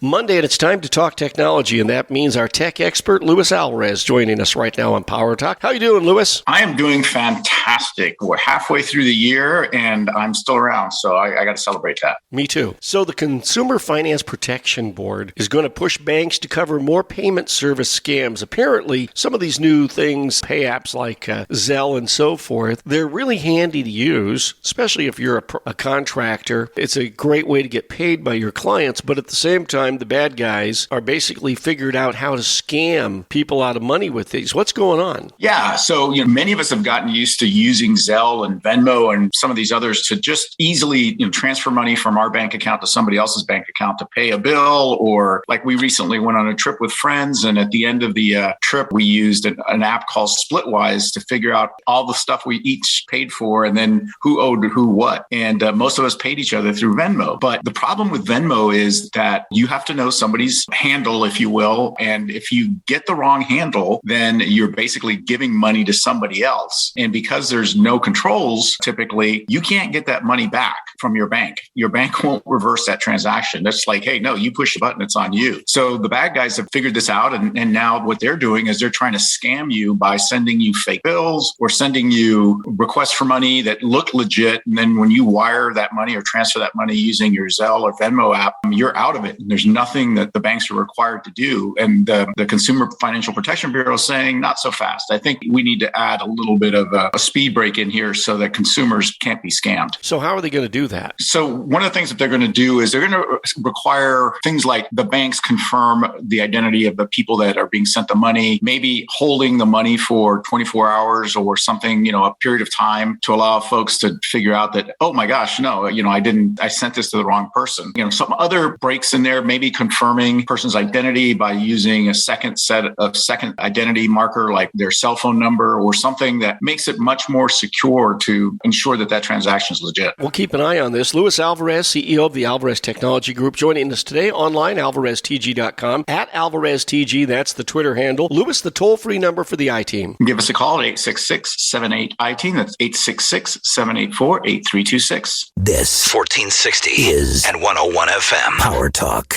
Monday, and it's time to talk technology, and that means our tech expert, Luis Alvarez, joining us right now on Power Talk. How you doing, Luis? I am doing fantastic. We're halfway through the year, and I'm still around, so I got to celebrate that. Me too. So the Consumer Finance Protection Board is going to push banks to cover more payment service scams. Apparently, some of these new things, pay apps like Zelle and so forth, they're really handy to use, especially if you're a contractor. It's a great way to get paid by your clients, but at the same time, the bad guys are basically figured out how to scam people out of money with these. What's going on? Yeah. So, many of us have gotten used to using Zelle and Venmo and some of these others to just easily, transfer money from our bank account to somebody else's bank account to pay a bill. Or like we recently went on a trip with friends, and at the end of the trip, we used an app called Splitwise to figure out all the stuff we each paid for and then who owed who what. And most of us paid each other through Venmo. But the problem with Venmo is that you have to know somebody's handle, if you will. And if you get the wrong handle, then you're basically giving money to somebody else. And because there's no controls, typically, you can't get that money back from your bank. Your bank won't reverse that transaction. That's like, hey, no, you push the button, it's on you. So the bad guys have figured this out. And now what they're doing is they're trying to scam you by sending you fake bills or sending you requests for money that look legit. And then when you wire that money or transfer that money using your Zelle or Venmo app, you're out of it. And there's nothing that the banks are required to do. And the Consumer Financial Protection Bureau is saying, not so fast. I think we need to add a little bit of a speed break in here so that consumers can't be scammed. So how are they going to do that? So one of the things that they're going to do is they're going to require things like the banks confirm the identity of the people that are being sent the money, maybe holding the money for 24 hours or something, a period of time to allow folks to figure out that, oh my gosh, no, I sent this to the wrong person. Some other breaks in there, maybe confirming person's identity by using a second identity marker like their cell phone number or something that makes it much more secure to ensure that transaction is legit. We'll keep an eye on this. Luis Alvarez, CEO of the Alvarez Technology Group, joining us today online, alvareztg.com, at AlvarezTG. That's the Twitter handle. Luis, the toll-free number for the I-Team. Give us a call at 866-78-I-TEAM. That's 866-784-8326. This 1460 is and 101 FM Power Talk.